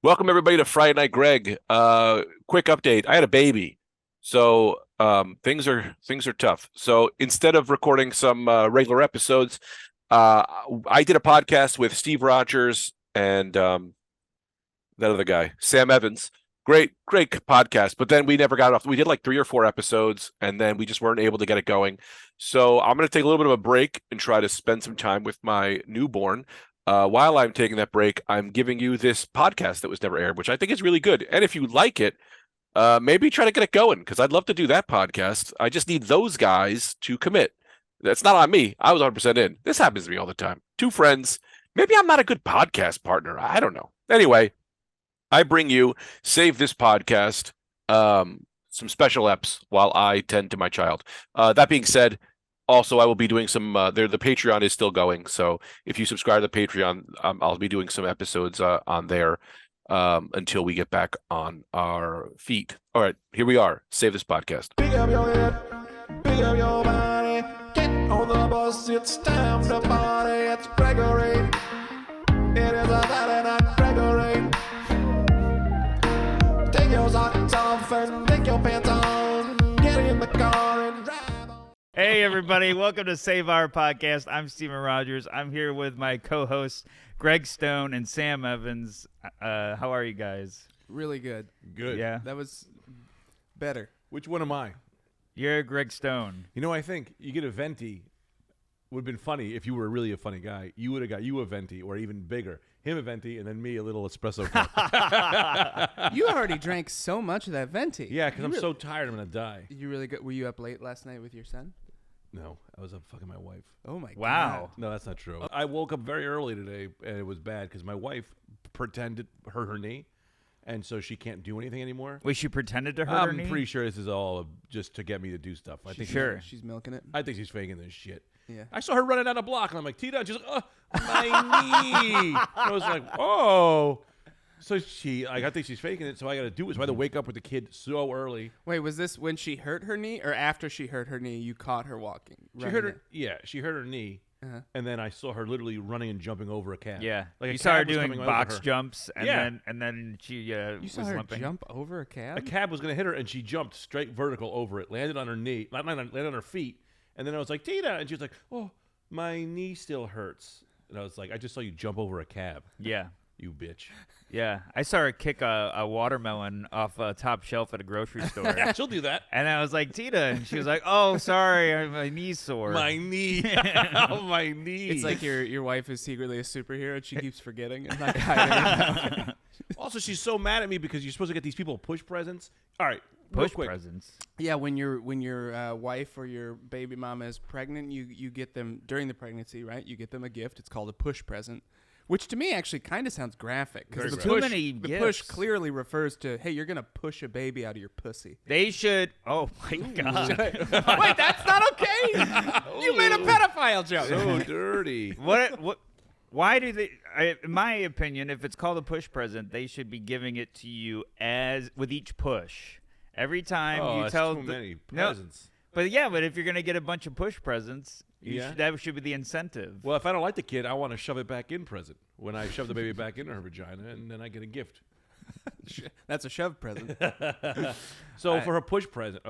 Welcome everybody to Friday Night Greg. Quick update. I had a baby, so things are tough. So instead of recording some regular episodes, uh, I did a podcast with Steve Rogers and that other guy, Sam Evans. Great podcast. But then we never got off. We did like 3 or 4 episodes, and then we just weren't able to get it going. So I'm going to take a little bit of a break and try to spend some time with my newborn. While I'm taking that break, I'm giving you this podcast that was never aired, which I think is really good. And if you like it, maybe try to get it going because I'd love to do that podcast. I just need those guys to commit. That's not on me. I was 100% in. This happens to me all the time. Two friends. Maybe I'm not a good podcast partner. I don't know. Anyway, I bring you Save This Podcast, some special eps while I tend to my child. That being said, also I will be doing some. The Patreon is still going, so if you subscribe to the Patreon, I'll be doing some episodes on there until we get back on our feet. All right, here we are. Save This Podcast. Pick up your head, pick up your body, get on the bus, it's time to party, it's Gregory. It is a Saturday night, Gregory. Take your socks off and take your pants on, get in the car and drive on. Hey, everybody. Welcome to Save Our Podcast. I'm Steven Rogers. I'm here with my co-hosts, Greg Stone and Sam Evans. How are you guys? Really good. Good. Yeah. That was better. Which one am I? You're Greg Stone. You know, I think you get a venti. Would have been funny if you were really a funny guy. You would have got you a venti, or even bigger. Him a venti, and then me a little espresso cup. You already drank so much of that venti. Yeah, because I'm so tired, I'm gonna die. You really good? Were you up late last night with your son? No, I was up fucking my wife. Oh my Wow. No, that's not true. I woke up very early today, and it was bad because my wife pretended hurt her knee, and so she can't do anything anymore. Wait, she pretended to hurt her I'm knee? pretty sure this is all just to get me to do stuff. I think Sure. She's milking it. I think she's faking this shit. Yeah. I saw her running down a block, and I'm like, Tita, and she's like, oh, my knee. I was like, oh. So I think she's faking it, so I got to do it. So I had to wake up with the kid so early. Wait, was this when she hurt her knee, or after she hurt her knee, you caught her walking? She hurt her, she hurt her knee, Uh-huh. and then I saw her literally running and jumping over a cab. Yeah. Like a you saw her cab was doing coming over box her. jumps, and Yeah. then she You was saw her limping. jump over a cab? A cab was going to hit her, and she jumped straight vertical over it, landed on her knee, landed on her feet, and then I was like, Tita, and she was like, oh, my knee still hurts. And I was like, I just saw you jump over a cab, Yeah. you bitch. Yeah. I saw her kick a watermelon off a top shelf at a grocery store. Yeah, she'll do that. And I was like, Tita. And she was like, oh, sorry. My knee's sore. My knee. Oh, my knee. It's like your wife is secretly a superhero and she keeps forgetting and like hiding it. Also, she's so mad at me because you're supposed to get these people push presents. All right, real Push quick. presents. Yeah, when your wife or your baby mama is pregnant, you get them during the pregnancy, right? You get them a gift. It's called a push present, which to me actually kind of sounds graphic Very because Too many the push gifts. clearly refers to, hey, you're gonna push a baby out of your pussy. They should. Oh, my God. Wait, that's not okay. You made a pedophile joke. So dirty. What? Why do they? In my opinion, if it's called a push present, they should be giving it to you as with each push. Every time Oh, you that's tell too many No, presents. but if you're gonna get a bunch of push presents, Yeah. that should be the incentive. Well, if I don't like the kid, I want to shove it back in present. When I shove the baby back into her vagina, and then I get a gift. That's a shove present. So for her push present,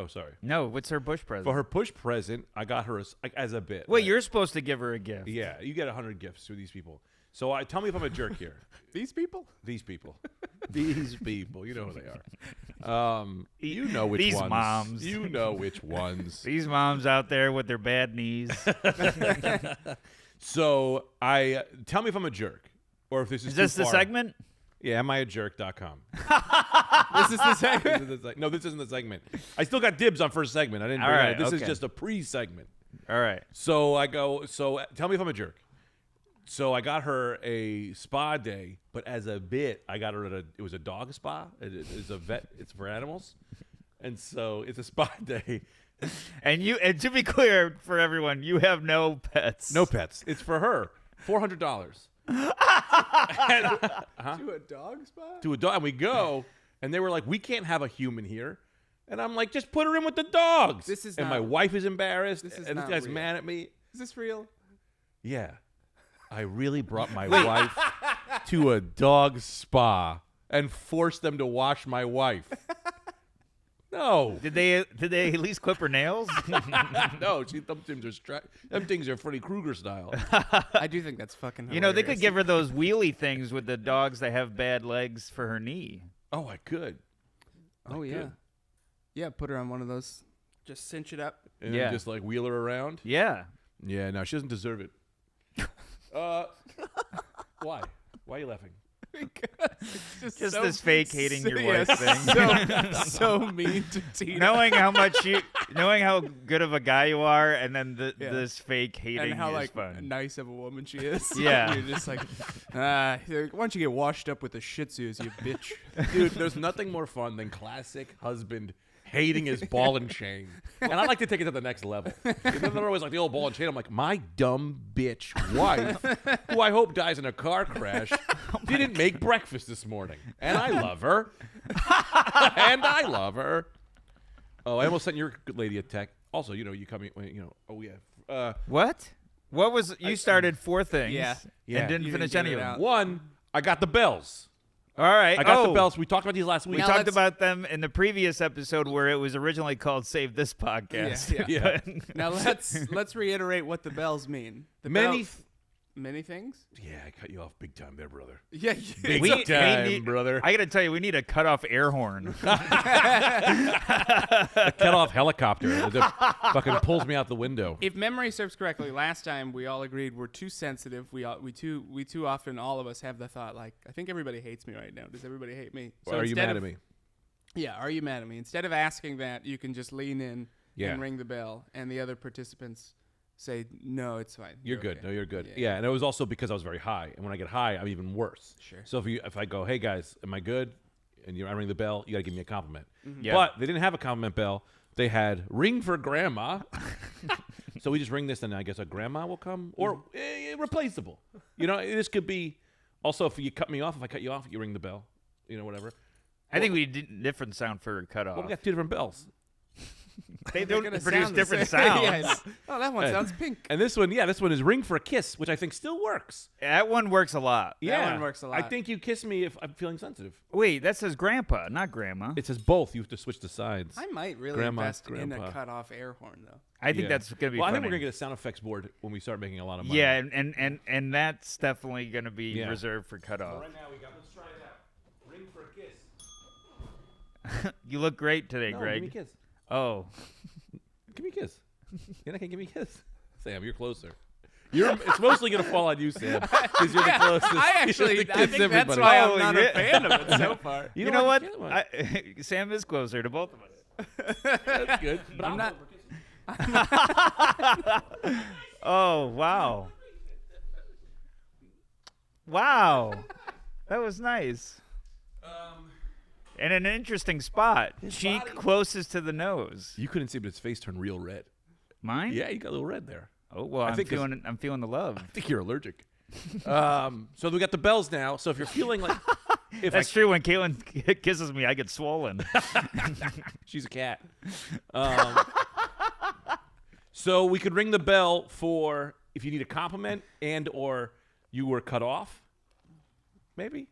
No, what's her push present? for her push present, I got her as a bit. Wait, right? you're supposed to give her a gift. Yeah, you get 100 gifts through these people. So tell me if I'm a jerk here. These people? These people. These people. You know who they are. You know which These ones. moms. You know which ones. These moms out there with their bad knees. So tell me if I'm a jerk. Or if this is Is this too the far. segment? Yeah, amajerk.com. This is the segment. No, this isn't the segment. I still got dibs on first segment. I didn't All bring right, it. This is okay. just a pre-segment. All right. So I go, tell me if I'm a jerk. So I got her a spa day, but as a bit, I got her it was a dog spa. It's a vet. It's for animals. And so it's a spa day. And to be clear for everyone, you have no pets. No pets. It's for her. $400. To a dog spot? To a dog. And we go, and they were like, we can't have a human here. And I'm like, just put her in with the dogs. This is and not- my wife is embarrassed. This is and this not guy's real. mad at me. Is this real? Yeah. I really brought my wife to a dog spa and force them to wash my wife. No. Did they at least clip her nails? No, them things are Freddy Krueger style. I do think that's fucking hilarious. You know, they could give her those wheelie things with the dogs that have bad legs for her knee. Oh, I could. Oh, yeah. Good. Yeah, put her on one of those. Just cinch it up. And Yeah. then just like wheel her around. Yeah. Yeah, no, she doesn't deserve it. Why? Why are you laughing? Just Just so- this fake hating your yeah, wife thing. So mean to Tina. knowing how good of a guy you are, and then this fake hating And how is like fun. nice of a woman she is. Yeah. You're just like, why don't you get washed up with the Shih Tzus, you bitch? Dude, there's nothing more fun than classic husband hating his ball and chain. And I like to take it to the next level. And then they're always like the old ball and chain. I'm like, my dumb bitch wife, who I hope dies in a car crash, didn't make breakfast this morning. And I love her. And I love her. Oh, I almost sent your good lady a text. Also, you coming, oh, yeah. What? What was you started 4 things? Yeah. And didn't You finish didn't any get of it them. out. One, I got the bells. All right. I got the bells. We talked about these last week. We Now talked let's- about them in the previous episode where it was originally called "Save This Podcast." Yeah. Yeah. Now let's reiterate what the bells mean. The Many. bells- many things. Yeah, I cut you off big time there, brother. Yeah. Big We- time, we need- brother. I got to tell you, we need a cut-off air horn. A cut-off helicopter that fucking pulls me out the window. If memory serves correctly, last time we all agreed we're too sensitive. We too often, all of us have the thought like, I think everybody hates me right now. Does everybody hate me? Are you instead mad of- at me? Yeah, are you mad at me? Instead of asking that, you can just lean in Yeah. and ring the bell, and the other participants say, "No, it's fine. You're good. okay." No, you're good. Yeah. Yeah, and it was also because I was very high, and when I get high, I'm even worse. Sure. So if I go, hey guys, am I good? And I ring the bell, you got to give me a compliment. Yeah. But they didn't have a compliment bell. They had ring for grandma. So we just ring this, and I guess a grandma will come, or replaceable. This could be. Also, if you cut me off, if I cut you off, you ring the bell. Whatever. I think we did different sound for cut-off. Well, we got 2 different bells. They They're don't gonna produce sound the different same. sounds. Yeah, I know. Oh, that one Hey. sounds pink. And this one is ring for a kiss, which I think still works. That one works a lot. Yeah, one works a I lot. think you kiss me if I'm feeling sensitive. Wait, that says grandpa, not grandma. It says both. You have to switch the sides. I might really Grandma, invest in grandpa. a cut-off air horn, though. I think Yeah. that's going to be Well, I funny. think we're gonna get a sound effects board when we start making a lot of money. Yeah, and that's definitely going to be Yeah. reserved for cutoff. Right now let's try it out. Ring for a kiss. You look great today, No, Greg. give me a kiss. Oh, Give me a kiss. You're not gonna give me a kiss. Sam, you're closer. It's mostly gonna fall on you, Sam, because you're the closest. I actually, You're the I kiss think that's everybody. why Oh, I'm not yeah. a fan of it so far. you know what? Kill him. Sam is closer to both of us. That's good. But I'm not. Oh, wow. Wow. That was nice. And an interesting spot. Cheek body- closest to the nose. You couldn't see, but his face turned real red. Mine? Yeah, you got a little red there. Oh, well, I I'm think 'cause- feeling the love. I think you're allergic. So we got the bells now. So if you're feeling like, That's true. When Caitlin kisses me, I get swollen. she's a cat. So we could ring the bell for if you need a compliment and or you were cut off. Maybe.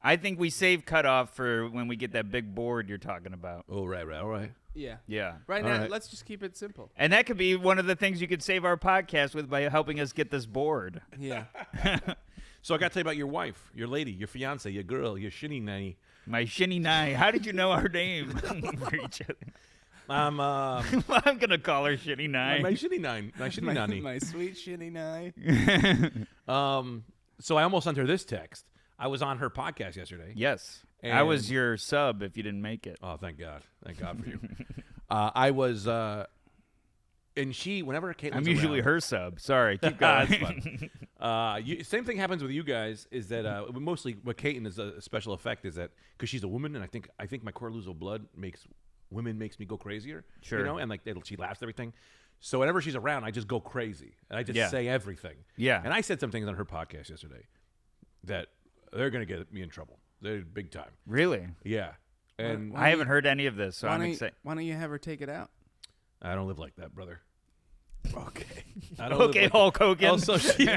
I think we save cutoff for when we get that big board you're talking about. Oh, right. All right. Yeah. Yeah. Right All now, right. let's just keep it simple. And that could be one of the things you could save our podcast with by helping us get this board. Yeah. So I got to tell you about your wife, your lady, your fiance, your girl, your shinny nanny. My shinny nai. How did you know our name for each other? I'm I'm gonna call her Shitty Nine. my shinny nine, my shinny nanny. My sweet shinny nine. So I almost sent her this text. I was on her podcast yesterday. Yes, I was And- your sub. If you didn't make it, Oh, thank God for you. I was, and she, whenever Caitlin's I'm usually around- her sub. Sorry, keep going. That's fun. Same thing happens with you guys. Is that mostly what Caitlin is a special effect is that because she's a woman, and I think my cortisol blood makes me go crazier. Sure. You know, and like she laughs at everything. So whenever she's around, I just go crazy and I just Yeah. say everything. Yeah. And I said some things on her podcast yesterday that they're gonna get me in trouble. They're big time. Really, Yeah. And I haven't heard any of this, so Why I'm don't, excited. why don't you have her take it out? I don't live like that, brother. Okay. I don't live Okay, like- Hulk Hogan. Also, she'd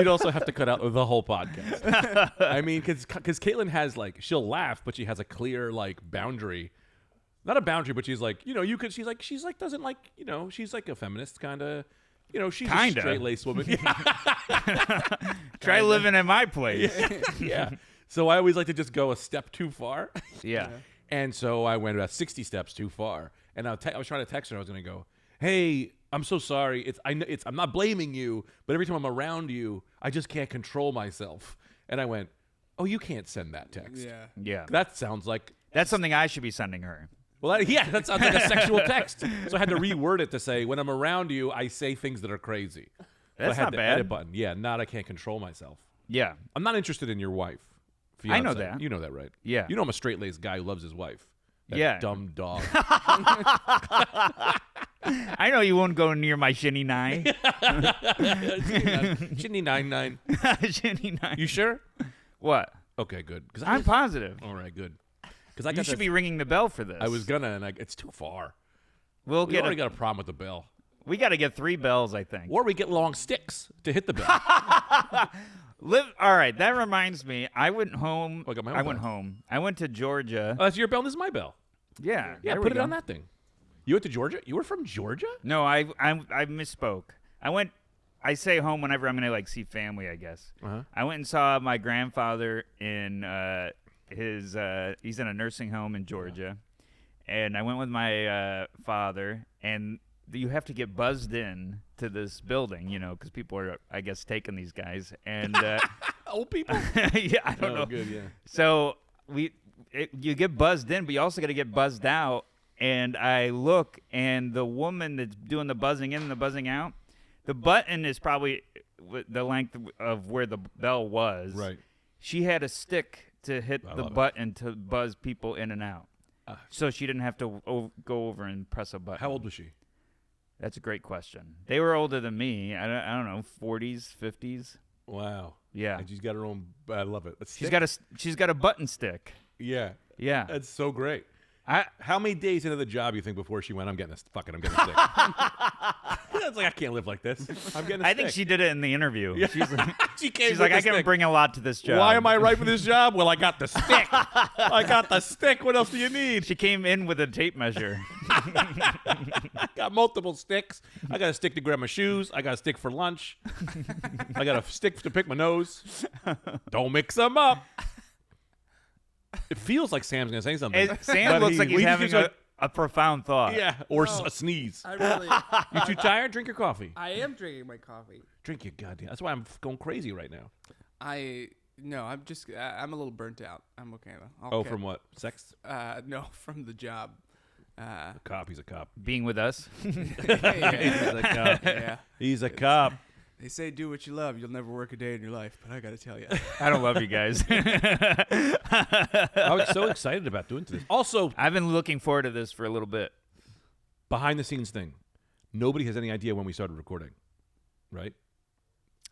also have to cut out the whole podcast. I mean, because Caitlin has like she'll laugh, but she has a clear like boundary. Not a boundary, but she's like, you could. She's like doesn't like, she's like a feminist kind of. She's Kinda. a straight-laced woman. Try living in my place. Yeah. So I always like to just go a step too far. Yeah. And so I went about 60 steps too far. And I was trying to text her. I was going to go, hey, I'm so sorry. I'm not blaming you, but every time I'm around you, I just can't control myself. And I went, oh, you can't send that text. Yeah. Yeah. That sounds like, That's something I should be sending her. well, that sounds like a sexual text. So I had to reword it to say, when I'm around you, I say things that are crazy. That's I had not the bad. edit button. Yeah, not I can't control myself. Yeah. I'm not interested in your wife. I know fiancé. that. You know that, right? Yeah. You know I'm a straight-laced guy who loves his wife. That Yeah. dumb dog. I know you won't go near my shinny nine. Shinny 99. Shinny nine. You sure? What? Okay, good. Because I'm positive. all right, good. Because I You got should be ringing the bell for this. I was gonna, and it's too far. We'll We get. already got a problem with the bell, We got to get 3 bells, I think. or we get long sticks to hit the bell. All right. That reminds me. I went home. Oh, I got my own I went bell. home. I went to Georgia. Oh, that's your bell. This is my bell. Yeah. Yeah, there put we it on go. that thing. You went to Georgia? You were from Georgia? No, I misspoke. I say home whenever I'm gonna like see family, I guess. Uh-huh. I went and saw my grandfather in he's in a nursing home in Georgia, and I went with my father, and you have to get buzzed in to this building, because people are, I guess, taking these guys, and Old people? yeah, I don't know. Good, yeah. So you get buzzed in, but you also got to get buzzed out. And I look, and the woman that's doing the buzzing in and the buzzing out, the button is probably the length of where the bell was. Right. She had a stick to hit the love it. button to buzz people in and out. So she didn't have to go over and press a button. How old was she? That's a great question. They were older than me. I don't know, 40s, 50s. Wow. Yeah. And she's got her own. I love it. She's got a button stick. Yeah. Yeah. That's so great. I How many days into the job you think before she went, I'm getting this? Fuck it, I'm getting a stick. It's like, I can't live like this. I'm getting a I stick. think she did it in the interview. She's like, She came she's with like, I the can stick. bring a lot to this job. Why am I right for this job? Well, I got the stick. I got the stick. What else do you need? She came in with a tape measure. Got multiple sticks. I got a stick to grab my shoes. I got a stick for lunch. I got a stick to pick my nose. Don't mix them up. It feels like Sam's gonna say something. Sam But looks like he's we having just a profound thought. yeah, or a sneeze. I really, You too tired? Drink your coffee. I am drinking my coffee. Drink your goddamn. That's why I'm going crazy right now. No, I'm just, I'm a little burnt out. I'm okay though. Oh, Okay. from what? Sex? No, from the job. A cop. He's a cop. Being with us. He's a cop. Yeah. He's a cop. They say do what you love. You'll never work a day in your life, but I got to tell you. I don't love you guys. I was so excited about doing this. Also, I've been looking forward to this for a little bit. behind the scenes thing. Nobody has any idea when we started recording, right?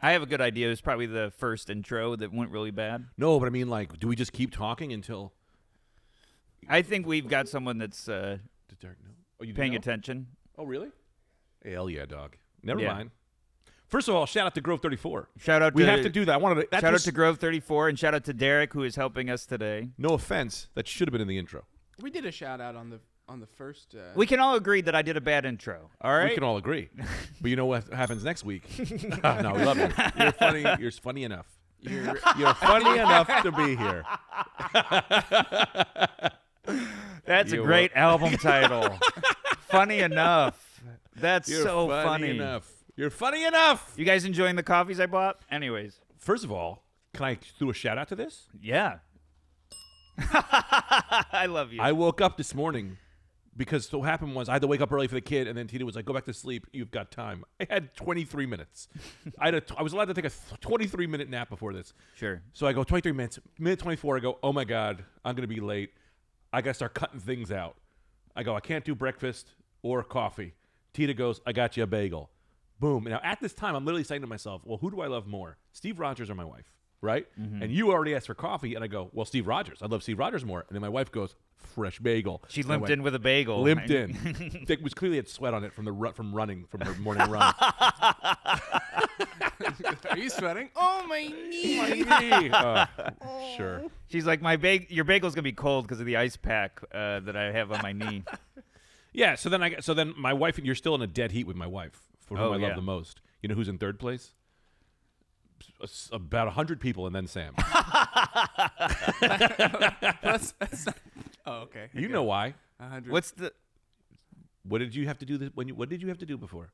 I have a good idea. It was probably the first intro that went really bad. No, but I mean, like, do we just keep talking until? I think we've got someone that's Did Derek know? Oh, you didn't paying know? attention. Oh, really? Hell yeah, dog. Never Yeah. mind. First of all, shout out to Grove 34. Shout out We to have to do that. I wanted to. That shout out just- to Grove 34 and shout out to Derek who is helping us today. No offense, that should have been in the intro. We did a shout out on the first. We can all agree that I did a bad intro. All right. We can all agree. But you know what happens next week? No, we love you. You're funny. You're funny enough. You're funny enough to be here. That's a You're great album title. Funny enough. That's You're so funny enough. You're funny enough. You guys enjoying the coffees I bought? Anyways. First of all, can I do a shout out to this? Yeah. I love you. I woke up this morning because what happened was I had to wake up early for the kid, and then Tina was like, "Go back to sleep. You've got time." I had 23 minutes. I was allowed to take a 23-minute nap before this. Sure. So I go 23 minutes. Minute 24, I go, "Oh my God, I'm gonna be late. I gotta start cutting things out." I go, "I can't do breakfast or coffee." Tina goes, "I got you a bagel." Boom. Now at this time, I'm literally saying to myself, "Well, who do I love more, Steve Rogers or my wife?" right? And you already asked for coffee, and I go, well, Steve Rogers. I love Steve Rogers more. And then my wife goes, fresh bagel. She And I limped went, in with a bagel. Limped in. It was clearly had sweat on it from running from her morning run. Are you sweating? Oh, my knee. Sure. She's like, your bagel's gonna be cold because of the ice pack that I have on my knee. Yeah. So then my wife, you're still in a dead heat with my wife, for whom I love yeah. the most. You know who's in third place? About 100 people, and then Sam. Oh, okay. You know why? 100. What's the? What did you have to do what did you have to do before?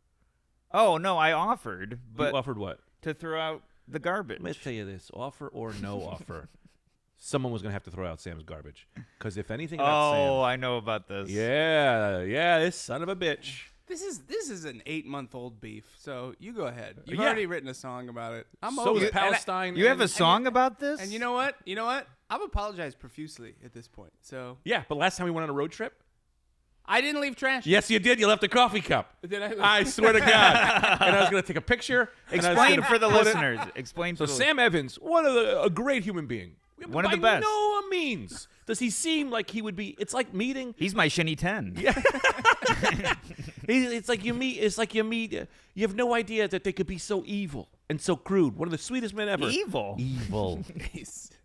Oh no, I offered, but You offered what? to throw out the garbage. Let me tell you this: offer or no offer, someone was going to have to throw out Sam's garbage. Because if anything about Oh, I know about this. yeah, this son of a bitch. This is an 8-month-old beef, so you go ahead. You've Yeah. already written a song about it. I'm So over is it. Palestine. You have a and- song about this? And you know what? I've apologized profusely at this point. So Yeah, but last time we went on a road trip. I didn't leave trash. Yes, you did. You left a coffee cup. Did I? I swear to God. And I was going to take a picture. and I was Explain gonna for the put it- listeners. Explain So for the Sam Evans, a great human being. One of the By best. no means does he seem like he would be. It's like meeting. He's my shinny 10. Yeah. It's like you meet. You have no idea that they could be so evil and so crude. One of the sweetest men ever. Evil. Evil.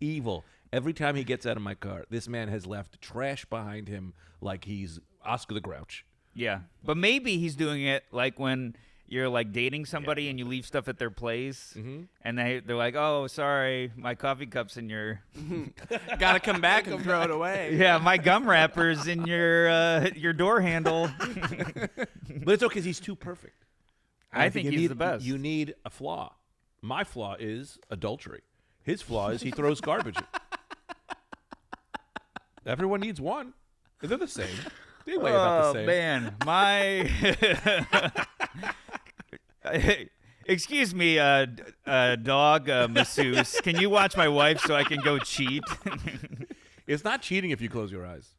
Evil. Every time he gets out of my car, this man has left trash behind him like he's Oscar the Grouch. Yeah. But maybe he's doing it like when you're like dating somebody and you leave stuff at their place and they're like, oh, sorry, my coffee cup's in your Gotta come back and throw it away. yeah, my gum wrapper's in your door handle. But it's okay because he's too perfect. And I think you he's need- the best. You need a flaw. My flaw is adultery. His flaw is he throws garbage. Everyone needs one. They're the same. They weigh about the same. Man, my excuse me, dog masseuse. Can you watch my wife so I can go cheat? It's not cheating if you close your eyes.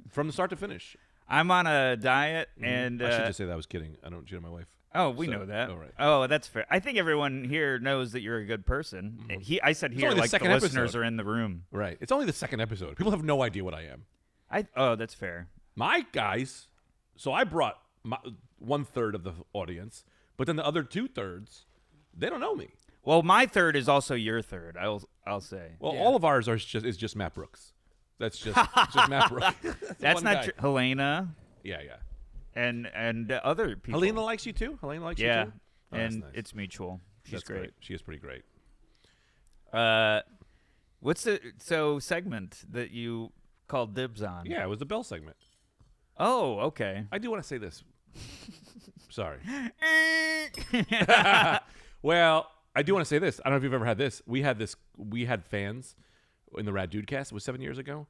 From the start to finish. I'm on a diet, and I should just say that I was kidding. I don't cheat on my wife. oh, we So, know that. all right. Oh, that's fair. I think everyone here knows that you're a good person. I said here only the like the second listeners episode. are in the room. Right. It's only the second episode. People have no idea what I am. Oh, that's fair. My guys, so I brought 1/3 of the audience, but then the other 2/3, they don't know me. Well, my third is also your third. I'll say. Well, all of ours is just Matt Brooks. That's just Matt Brooks. That's one not guy. true. Helena Yeah. and other people. Helena likes you too. Helena likes yeah, you too. Oh, that's and nice. it's mutual. She's That's great. She is pretty great. What's the segment that you called dibs on? Yeah, it was the Bell segment. Oh, okay. I do want to say this. Sorry. Well, I do want to say this. I don't know if you've ever had this. We had fans in the Rad Dudecast. It was 7 years ago,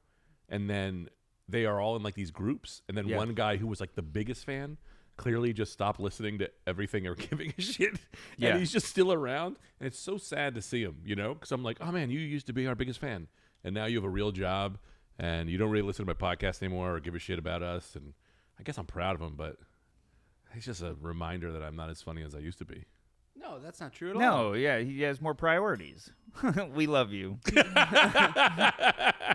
and then they are all in like these groups, and then Yeah. one guy who was like the biggest fan clearly just stopped listening to everything or giving a shit. Yeah. And he's just still around, and it's so sad to see him, because I'm like, oh man, you used to be our biggest fan, and now you have a real job, and you don't really listen to my podcast anymore or give a shit about us, and I guess I'm proud of him, but it's just a reminder that I'm not as funny as I used to be. No, that's not true at all. No, yeah, he has more priorities. We love you.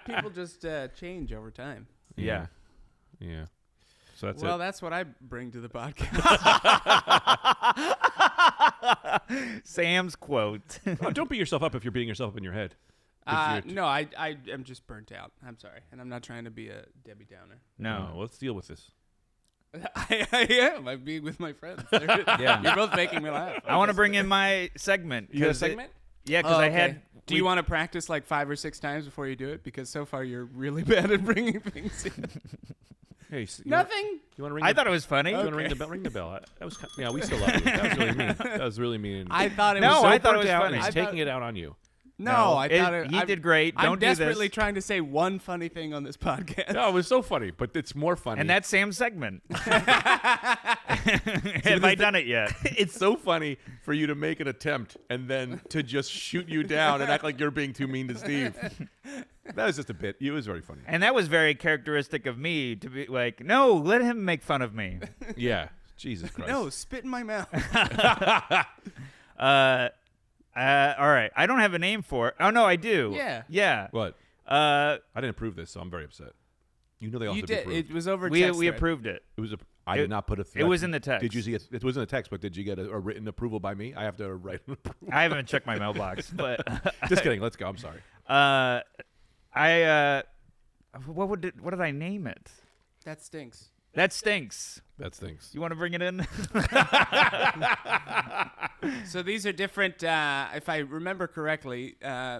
People just change over time. Yeah. Yeah. So that's Well, it. that's what I bring to the podcast. Sam's quote. Oh, don't beat yourself up if you're beating yourself up in your head. 'Cause you're No, I am just burnt out. I'm sorry, and I'm not trying to be a Debbie Downer. No. let's deal with this. I am. I'm being with my friends. Yeah. You're both making me laugh. I want to bring in my segment. You got a 'cause it- segment? Yeah, because I had. Do you want to practice like 5 or 6 times before you do it? Because so far you're really bad at bringing things in. Hey, Nothing. You want to ring? I thought it was funny. You want to ring the bell? Ring the bell. That was. Yeah, we still love you. That was really mean. That was really mean. I thought it No, was. So I thought it burnt was out. funny. He's I thought- taking it out on you. No, I thought it. He I'm- did great. Don't I'm do this. desperately trying to say one funny thing on this podcast. No, it was so funny, but it's more funny. And that's Sam's segment. Have I done it yet? it's so funny for you to make an attempt and then to just shoot you down and act like you're being too mean to Steve. That was just a bit. It was very funny. And that was very characteristic of me to be like, no, let him make fun of me. Yeah. Jesus Christ. No, spit in my mouth. All right. I don't have a name for it. Oh no, I do. Yeah. Yeah. What? Uh, I didn't approve this, so I'm very upset. You know they all You have to be did. approved. It was over. we text thread. approved it. It was a. I did not put a. It was in the text. Did you see it? It was in the text, but did you get a written approval by me? I have to write an approval. I haven't checked my mailbox, but Just kidding. Let's go. I'm sorry. what did I name it? That stinks. That stinks. That stinks. You want to bring it in? So these are different. If I remember correctly,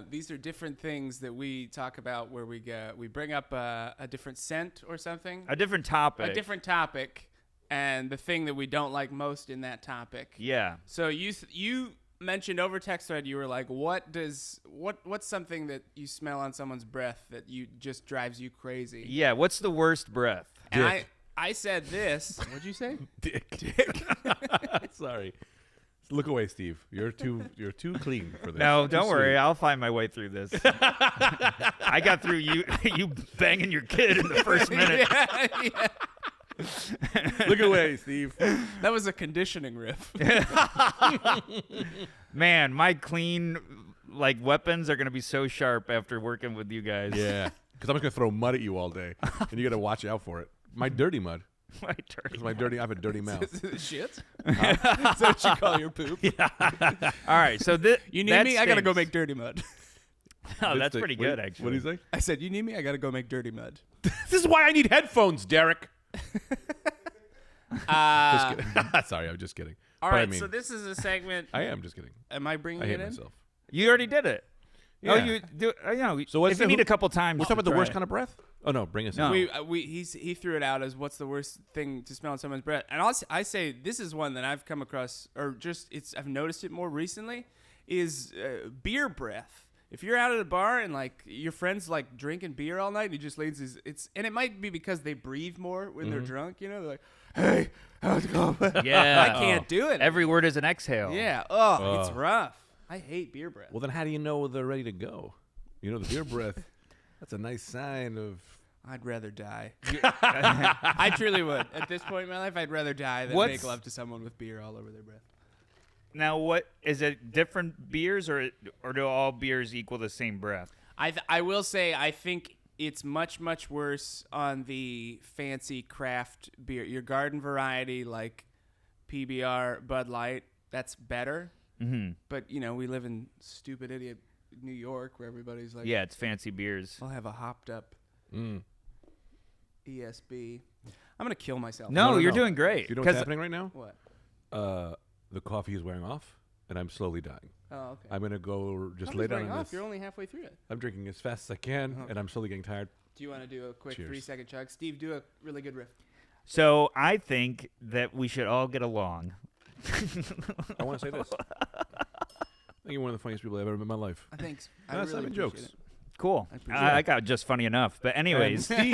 these are different things that we talk about where we bring up a different scent or something, A different topic. a different topic, and the thing that we don't like most in that topic. Yeah. So you mentioned over text thread, you were like, what's something that you smell on someone's breath that you just drives you crazy? Yeah. What's the worst breath? And I said this. What'd you say? Dick. Sorry. Look away, Steve. You're too clean for this. No, Too don't worry. sweet. I'll find my way through this. I got through you banging your kid in the first minute. Yeah. Look away, Steve. That was a conditioning riff. Man, my clean weapons are gonna be so sharp after working with you guys. Yeah. Because I'm just gonna throw mud at you all day, and you gotta watch out for it. My dirty mud. My turn. Because I have a dirty mouth. Shit. Is that what you call your poop? All right, so this You need me? I gotta go make dirty mud. Oh, that's the- pretty what- good, actually. What do you say? I said, you need me? I gotta go make dirty mud. This is why I need headphones, Derek. Just kidding. Sorry, I'm just kidding. All But right, I mean, so this is a segment. I am just kidding. Am I bringing I it hate in? myself. You already did it. Oh, Yeah. you do. So what's if you the- need a couple times, We're talking about the to worst try kind of breath? Oh, no, bring us No. in. He threw it out as what's the worst thing to smell in someone's breath, and I say this is one that I've come across, or just I've noticed it more recently, is beer breath. If you're out at a bar and your friends drinking beer all night, and he just leans and it might be because they breathe more when they're drunk, they're like, hey, how's it going? Yeah. I can't do it. Every word is an exhale. Yeah. Oh, it's rough. I hate beer breath. Well, then how do you know they're ready to go? The beer breath, that's a nice sign of... I'd rather die. I truly would. At this point in my life, I'd rather die than make love to someone with beer all over their breath. Now, what is it? Different beers, or do all beers equal the same breath? I will say I think it's much, much worse on the fancy craft beer. Your garden variety like PBR, Bud Light, that's better. Mm-hmm. But, we live in stupid idiot New York where everybody's like, Yeah, it's fancy beers. I'll have a hopped up ESB. I'm going to kill myself. No, you're doing great. You know what's happening right now? What? The coffee is wearing off, and I'm slowly dying. Oh, okay. I'm going to go just Coffee's lay down wearing on off. this. You're only halfway through it. I'm drinking as fast as I can, and I'm slowly getting tired. Do you want to do a quick Cheers. 3-second chug? Steve, do a really good riff. So I think that we should all get along. I want to say this. I think you're one of the funniest people I've ever met in my life. Thanks. That's not even jokes. It. Cool. appreciate I got just funny enough. But anyways, Steve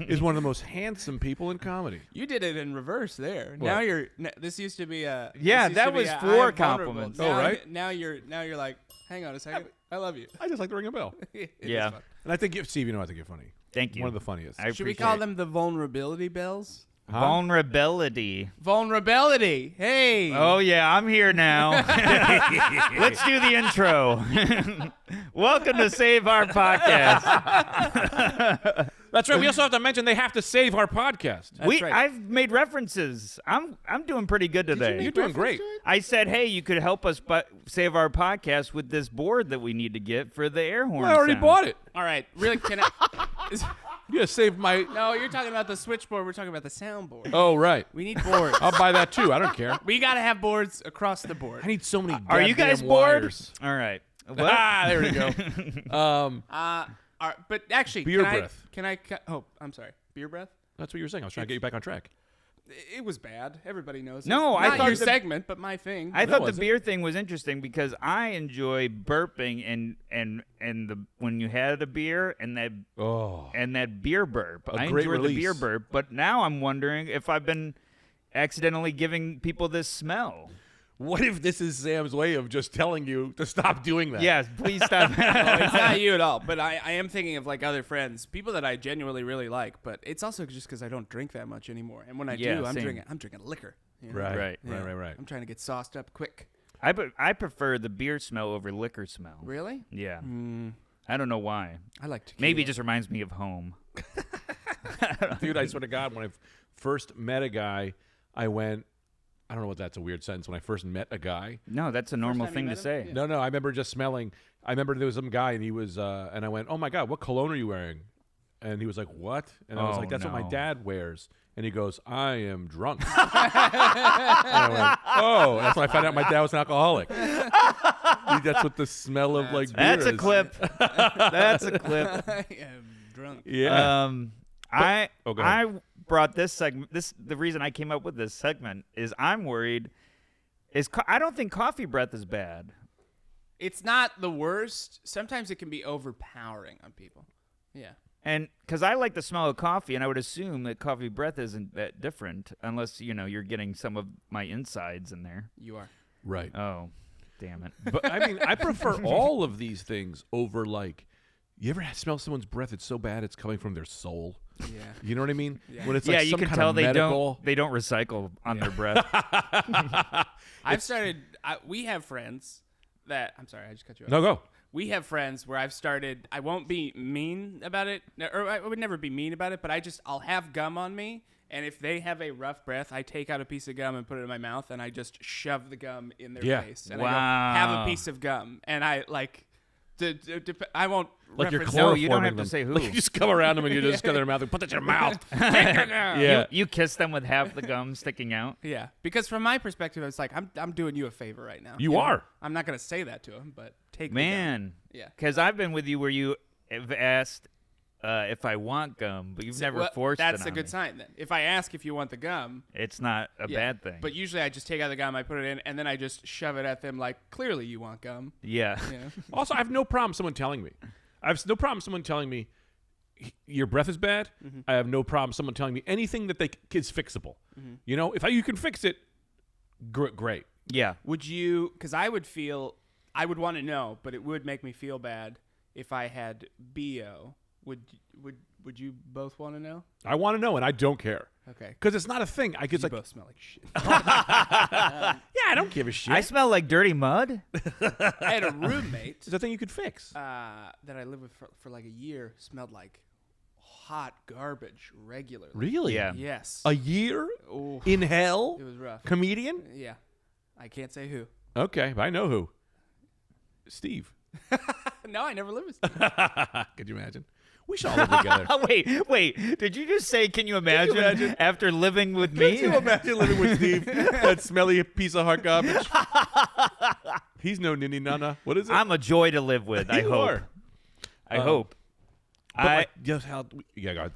is one of the most handsome people in comedy. You did it in reverse there. What? Now you're. This used to be a. Yeah, this used that to be was a, 4 I'm vulnerable. compliments. Now, Oh, right? Now you're like, hang on a second. I love you. I just like to ring a bell. It is Yeah. fun. And I think, Steve, I think you're funny. thank you. One of the funniest. I Should we appreciate call it. them the vulnerability bells? Huh? Vulnerability. Vulnerability. Hey. Oh yeah, I'm here now. Let's do the intro. Welcome to Save Our Podcast. That's right. We also have to mention they have to save our podcast. right. I've made references. I'm doing pretty good today. You're doing great. I said, hey, you could help us save our podcast with this board that we need to get for the air horn. I already sound. bought it. All right. Really? Can I? You gotta save my... No, you're talking about the switchboard. We're talking about the soundboard. Oh, right. We need boards. I'll buy that too. I don't care. We gotta have boards across the board. I need so many Are you goddamn guys bored? wires. All right. What? Ah, there we go. All right, but actually, Beer can breath. Oh, I'm sorry. Beer breath. That's what you were saying. I was trying to get you back on track. It was bad. Everybody knows. No, it. I Not thought your the- segment, but my thing. I thought the wasn't. beer thing was interesting because I enjoy burping and the when you had a beer and that beer burp. I great enjoy the beer release. burp, but now I'm wondering if I've been accidentally giving people this smell. What if this is Sam's way of just telling you to stop doing that? Yes, please stop. It's not you at all, but I am thinking of other friends, people that I genuinely really like. But it's also just because I don't drink that much anymore, and when I Yeah, do, I'm same. drinking liquor. you know? Right. Right. Right. I'm trying to get sauced up quick. I prefer the beer smell over liquor smell. Really? Yeah. I don't know why. I like tequila. Maybe it just reminds me of home. Dude, I swear to God, when I first met a guy, I went, I don't know what that's a weird sentence. When I first met a guy. No, that's a normal time you thing to met him? say. Yeah. No, I remember just smelling. I remember there was some guy and he was, and I went, oh my God, what cologne are you wearing? And he was like, what? And I was Oh, like, that's what my no. dad wears. And he goes, I am drunk. And I went, oh, that's when I found out my dad was an alcoholic. That's what the smell of like beer That's a is. clip. That's a clip. I am drunk. Yeah. Go ahead. I brought this segment. The reason I came up with this segment is I'm worried. I don't think coffee breath is bad. It's not the worst. Sometimes it can be overpowering on people. Yeah. And because I like the smell of coffee, and I would assume that coffee breath isn't that different, unless you're getting some of my insides in there. You are. Right. Oh, damn it! But I mean, I prefer all of these things over like, you ever smell someone's breath? It's so bad it's coming from their soul. Yeah. You know what I mean? Yeah. When it's Yeah, like you some can kind tell of they medical. don't recycle on their breath. I've started. We have friends that. I'm sorry, I just cut you off. No, go. We have friends where I've started. I won't be mean about it, or I would never be mean about it. But I'll have gum on me, and if they have a rough breath, I take out a piece of gum and put it in my mouth, and I just shove the gum in their Yeah. face, and I Wow. go, have a piece of gum, and I like. I won't. Like you're reference- No, you don't chloroforming have to them. say who. Like you just come around them and you just go in their mouth and put that in your mouth. Yeah. You kiss them with half the gum sticking out. Yeah, because from my perspective, it's like I'm doing you a favor right now. You know? are. I'm not gonna say that to him, but take the gum. Man. Yeah. Because I've been with you where you have asked if I want gum, but you've never Well, forced that's it a on good me. sign then. If I ask if you want the gum, It's not a yeah. bad thing. But usually I just take out the gum, I put it in, and then I just shove it at them like, clearly you want gum. yeah. You know? Also, I have no problem someone telling me. I have no problem someone telling me your breath is bad. Mm-hmm. I have no problem someone telling me anything that is fixable. You know, if you can fix it, great. Yeah. Would you? Because I would want to know, but it would make me feel bad if I had BO. Would you both want to know? I want to know, and I don't care Okay. because it's not a thing. I You guess like, both smell like shit. yeah, I don't give a shit. I smell like dirty mud. I had a roommate It's a thing you could fix. that I lived with for like a year. Smelled like hot garbage regularly. Really? Yeah. Yes. A year Oh, in hell? it was rough. Comedian? Yeah. I can't say who. Okay, I know who. Steve. No, I never lived with Steve. Could you imagine? We should all live together. Wait. Did you just say, can you imagine, after living with me? Could you imagine living with Steve? That smelly piece of hot garbage. He's no ninny nana. What is it? I'm a joy to live with, I You hope. are. I hope. But like, just how? Yeah, God.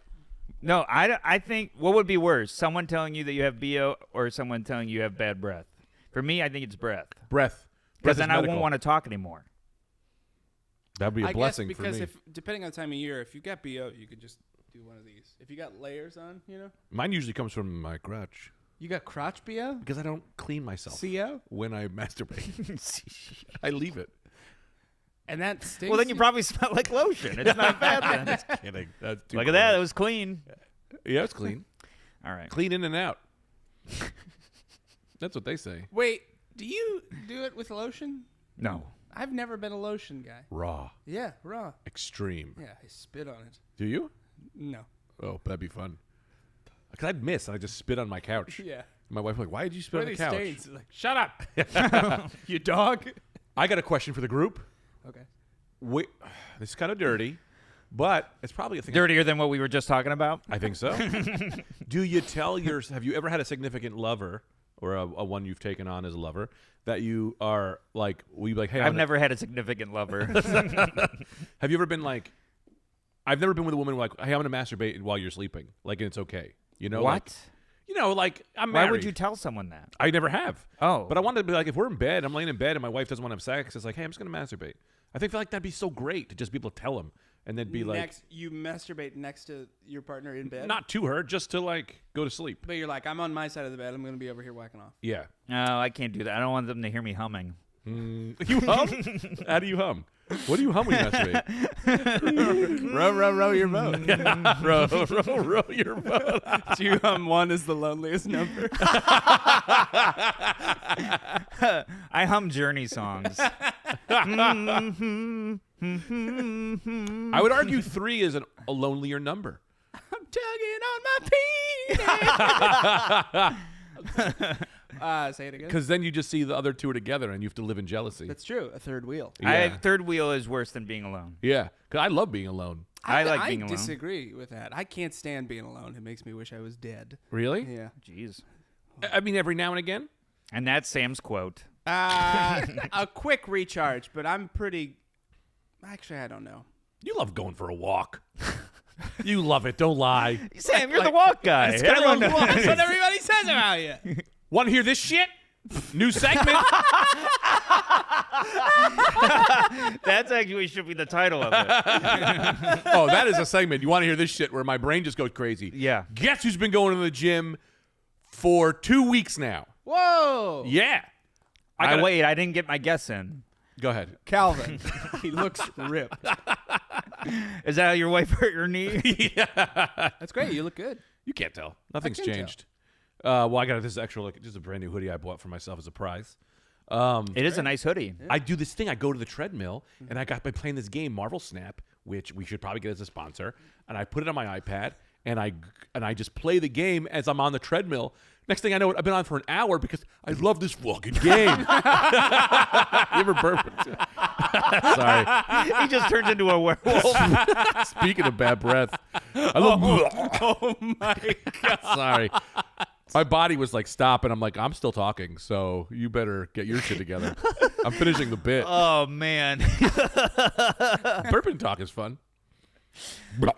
No, I think, what would be worse? Someone telling you that you have BO or someone telling you have bad breath? For me, I think it's breath. Breath. Because Breath then is I medical. won't want to talk anymore. That'd be a I blessing guess for because me. if depending on the time of year, if you got BO, you could just do one of these. If you got layers on, Mine usually comes from my crotch you got crotch BO, because I don't clean myself CO, when I masturbate. I leave it. and that stings. Well, then you probably smell like lotion. It's not bad then. Kidding. That's too Look at that. It gross. was clean. Yeah, it's clean. All right. Clean in and out. That's what they say. Wait, do you do it with lotion? No. I've never been a lotion guy. Raw. Yeah, raw. Extreme. Yeah, I spit on it. Do you? No. Oh, that'd be fun. Because I'd miss and I just spit on my couch. Yeah. My wife was like, why did you spit What are on the these couch? stains? Like, shut up, you dog. I got a question for the group. Okay. This is kind of dirty, but it's probably a thing. Dirtier than what we were just talking about? I think so. Do you tell have you ever had a significant lover or a one you've taken on as a lover that you are like, will you be like, hey, I've never had a significant lover. have you ever been like, I've never been with a woman like, hey, I'm going to masturbate while you're sleeping. Like, and it's okay. You know? What? Like I'm married. Why would you tell someone that? I never have. Oh. But I wanted to be like, if we're in bed, I'm laying in bed and my wife doesn't want to have sex, it's like, hey, I'm just going to masturbate. I feel like that'd be so great to just be able to tell them and then be like, You masturbate next to your partner in bed? not to her, just to like go to sleep. But you're like, I'm on my side of the bed. I'm going to be over here whacking off. Yeah. No, I can't do that. I don't want them to hear me humming. You hum? How do you hum? What do you hum when you masturbate? Row your boat. row your boat. Do you one is the loneliest number? I hum Journey songs. I would argue 3 is a lonelier number. I'm tugging on my penis. Say it again. Because then you just see the other 2 are together and you have to live in jealousy. That's true. A third wheel. Yeah. Third wheel is worse than being alone. Yeah, because I love being alone. I like being alone. I disagree with that. I can't stand being alone. It makes me wish I was dead. Really? Yeah. Jeez. I mean, every now and again. And that's Sam's quote. A quick recharge, but I'm pretty. Actually, I don't know. You love going for a walk. You love it. Don't lie. Sam, you're the walk guy. Everyone knows. That's what everybody says about you. Want to hear this shit? New segment. That's actually should be the title of it. Oh, that is a segment. You want to hear this shit where my brain just goes crazy. Yeah. Guess who's been going to the gym for 2 weeks now? Whoa. Yeah. I didn't get my guess in. Go ahead. Calvin. He looks ripped. Is that how your wife hurt your knee? Yeah. That's great. You look good. You can't tell. Nothing's can tell. changed. Well, I got this extra look. Just a brand new hoodie I bought for myself as a prize. It is a nice hoodie. I do this thing. I go to the treadmill, and I got by playing this game, Marvel Snap, which we should probably get as a sponsor. And I put it on my iPad, and I just play the game as I'm on the treadmill. Next thing I know, I've been on for an hour because I love this fucking game. You ever burp? Sorry. He just turns into a werewolf. Speaking of bad breath, I love. Oh my God. Sorry. My body was like, stop, and I'm like, I'm still talking, so you better get your shit together. I'm finishing the bit. Oh, man. Burping talk is fun.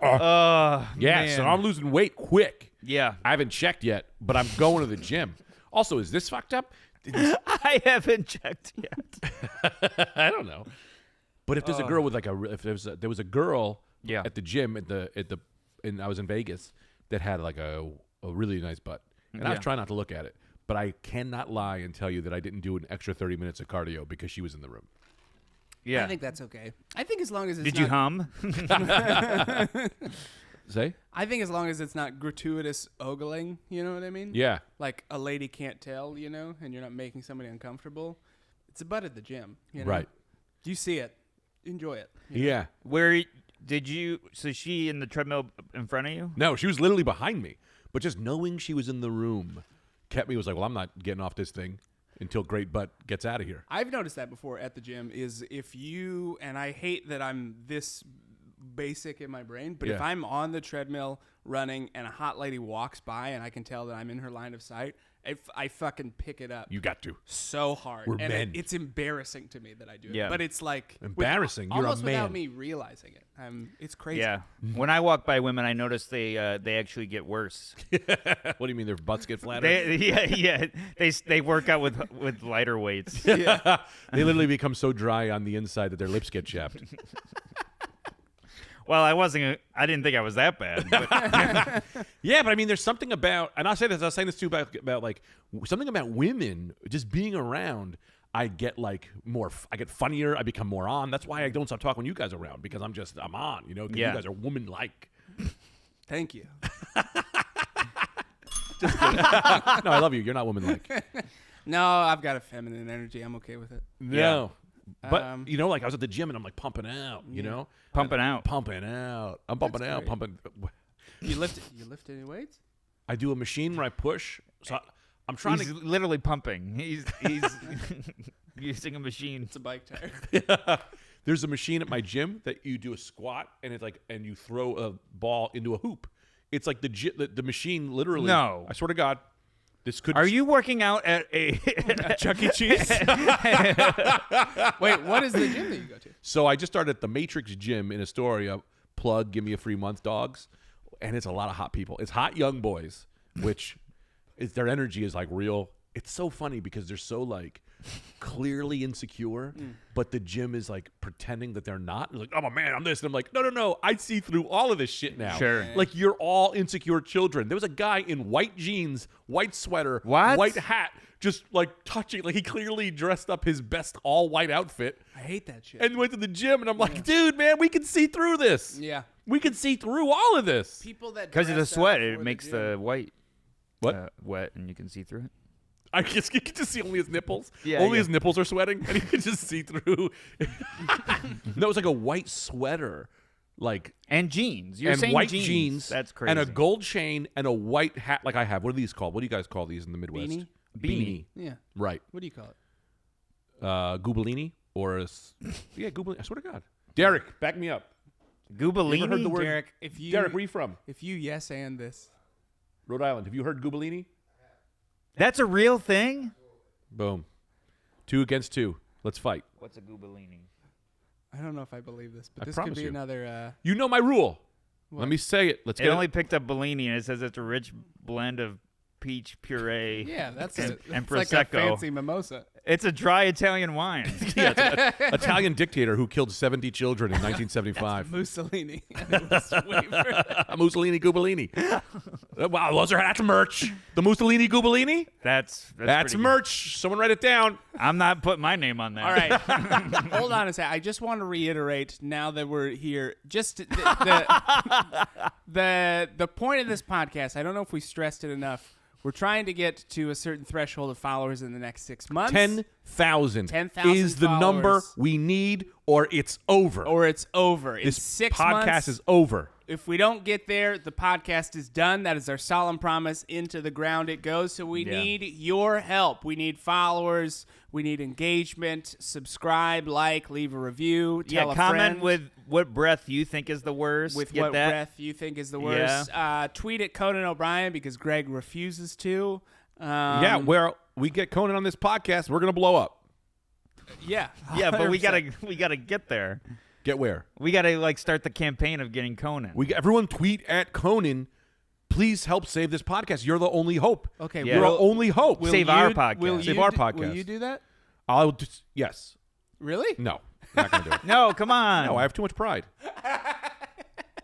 Oh, Yeah, man. so I'm losing weight quick. Yeah. I haven't checked yet, but I'm going to the gym. Also, is this fucked up? I haven't checked yet. I don't know. But if there's a girl with like there was a girl Yeah. at the gym and I was in Vegas that had like a really nice butt. And I was Yeah. trying not to look at it, but I cannot lie and tell you that I didn't do an extra 30 minutes of cardio because she was in the room. Yeah. I think that's okay. I think as long as it's Did you hum? Say? I think as long as it's not gratuitous ogling, you know what I mean? Yeah. Like a lady can't tell, you know, and you're not making somebody uncomfortable. It's a butt at the gym, you know? Right. You see it. Enjoy it. you know? Yeah. Where did you? So she in the treadmill in front of you? No, she was literally behind me. But just knowing she was in the room was like, well, I'm not getting off this thing until Great Butt gets out of here. I've noticed that before at the gym is if you, and I hate that I'm this basic in my brain, but if Yeah. I'm on the treadmill running and a hot lady walks by and I can tell that I'm in her line of sight, I fucking pick it up You got to. so hard. We're and men. it's embarrassing to me that I do it. Yeah. But it's like Embarrassing? You're a almost without man. me realizing it. It's crazy. Yeah. When I walk by women, I notice they actually get worse. What do you mean their butts get flatter? Yeah. They work out with lighter weights. They literally become so dry on the inside that their lips get chapped. Well, I didn't think I was that bad. But Yeah, but I mean, there's something about, and I was saying this too about like something about women just being around. I get like I get funnier. I become more on. That's why I don't stop talking when you guys are around because I'm on. You know, 'cause Yeah. you guys are woman-like. Thank you. No, I love you. You're not woman-like. No, I've got a feminine energy. I'm okay with it. No. But Um, like I was at the gym and I'm like pumping out. You know, pumping out. pumping out. I'm pumping out. great. Pumping. You lift any weights? I do a machine where I push. So I'm trying He's to. literally pumping. He's using a machine. It's a bike tire. There's a machine at my gym that you do a squat and it's like and you throw a ball into a hoop. It's like the machine literally. No. I swear to God, this could. Are you working out at a Chuck E. Cheese? Wait, what is the gym that you go to? So I just started at the Matrix Gym in Astoria. Plug, give me a free month, dogs. And it's a lot of hot people. It's hot young boys, which is their energy is like real. It's so funny because they're so like clearly insecure, but the gym is like pretending that they're not. They're like, I'm a man, I'm this. And I'm like, no. I see through all of this shit now. Sure. Like you're all insecure children. There was a guy in white jeans, white sweater, What? white hat just like touching, like he clearly dressed up his best all white outfit I hate that shit. and went to the gym. And I'm like, dude, man, we can see through this. yeah. We can see through all of this. People that Because of the dress up sweat, for it makes gym. the white wet, and you can see through it. I guess you can just see only his nipples. Yeah, Only yeah. his nipples are sweating, and you can just see through. No, it was like a white sweater, like And jeans. You're and saying white jeans. That's crazy. and a gold chain and a white hat, like I have. What are these called? What do you guys call these in the Midwest? Beanie? Beanie. Yeah. Right. What do you call it? Goobellini or yeah, Goobellini. I swear to God, Derek, back me up. Goobellini? You ever heard the word? Derek, if you Derek, where are you from? if you yes and this, Rhode Island. Have you heard Goobellini? That's a real thing? Boom. 2 against 2. Let's fight. What's a Goobellini? I don't know if I believe this, but I this could promise be you. another. You know my rule. What? Let me say it. Let's It get only picked up Bellini, and it says it's a rich blend of peach puree. Yeah, that's and, it. and It's like a Prosecco. fancy mimosa. It's a dry Italian wine. yeah, it's an Italian dictator who killed 70 children in 1975. Mussolini. It was wafer. Mussolini Goobellini. Wow, that's merch. The Mussolini Goobellini? That's That's pretty merch. Someone write it down. good. I'm not putting my name on that. All right, hold on a sec. I just want to reiterate now that we're here. Just the point of this podcast. I don't know if we stressed it enough. We're trying to get to a certain threshold of followers in the next 6 months. 10,000 10,000 is the number followers. we need, or it's over. Or it's over. In this 6 podcast months, is over. if we don't get there, the podcast is done. That is our solemn promise. Into the ground it goes. So we Yeah. need your help. We need followers. We need engagement. Subscribe, like, leave a review. Tell Yeah, a comment friend with what breath you think is the worst. with Get what that? breath you think is the worst. Tweet at Conan O'Brien because Greg refuses to. Yeah, where we get Conan on this podcast, we're going to blow up. Yeah. Yeah, but we 100%. gotta get there. Get where? We gotta like start the campaign of getting Conan. Everyone tweet at Conan. Please help save this podcast. You're the only hope. Okay, Yeah. You're Will- our only hope. Save our podcast. Will Save you our do- Will podcast. you do that? I'll just, yes. Really? No. Not going to do it. No, come on. No, I have too much pride.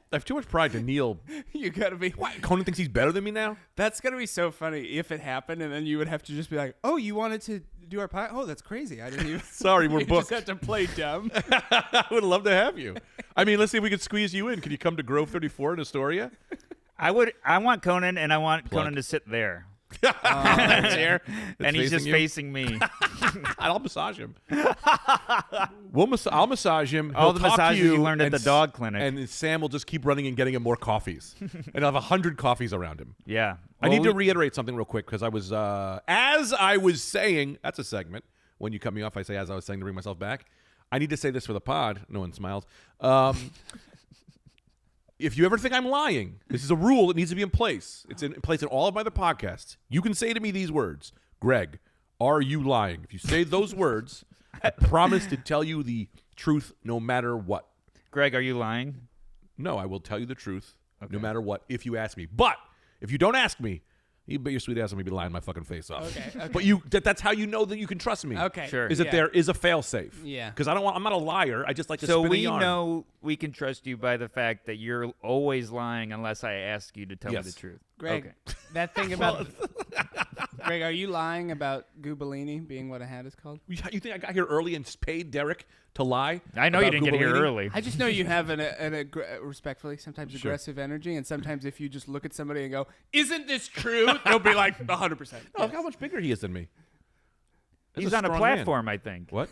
I have too much pride to kneel. You gotta be. Conan thinks he's better than me now? That's gonna be so funny if it happened, and then you would have to just be like, "Oh, you wanted to do our podcast? Oh, that's crazy. I didn't even." Sorry, we're you booked. just have to play dumb. I would love to have you. I mean, let's see if we can squeeze you in. Can you come to Grove 34 in Astoria? I want Conan, and I want Conan to sit there. That's here. And he's facing just you? facing me. I'll massage him. I'll massage him. All He'll the talk to massages you learned at and the dog clinic. And Sam will just keep running and getting him more coffees. And I'll have 100 coffees around him. Yeah. I Well, need to we- reiterate something real quick because I was, as I was saying, that's a segment. When you cut me off, I say, as I was saying, to bring myself back. I need to say this for the pod. No one smiles. If you ever think I'm lying, this is a rule that needs to be in place. It's in place in all of my other podcasts. You can say to me these words, Greg, are you lying? If you say those words, I promise to tell you the truth no matter what. Greg, are you lying? No, I will tell you the truth no matter what if you ask me. But if you don't ask me, you bet your sweet ass I'm going to be lying my fucking face off. Okay. But that's how you know that you can trust me. Okay. Sure. Is that there is a fail safe. Yeah. Because I'm not a liar. I just like to So spin a we yarn. know we can trust you by the fact that you're always lying unless I ask you to tell me Yes. the truth. Greg, Okay. that thing about Greg, are you lying about Goobellini being what a hat is called? You think I got here early and paid Derek to lie? I know you about didn't get here Goobellini? early. I just know you have respectfully, sometimes aggressive energy, and sometimes if you just look at somebody and go, "Isn't this true?" They'll be like 100%. Oh, look how much bigger he is than me. That's He's on a strong man. platform, I think. What?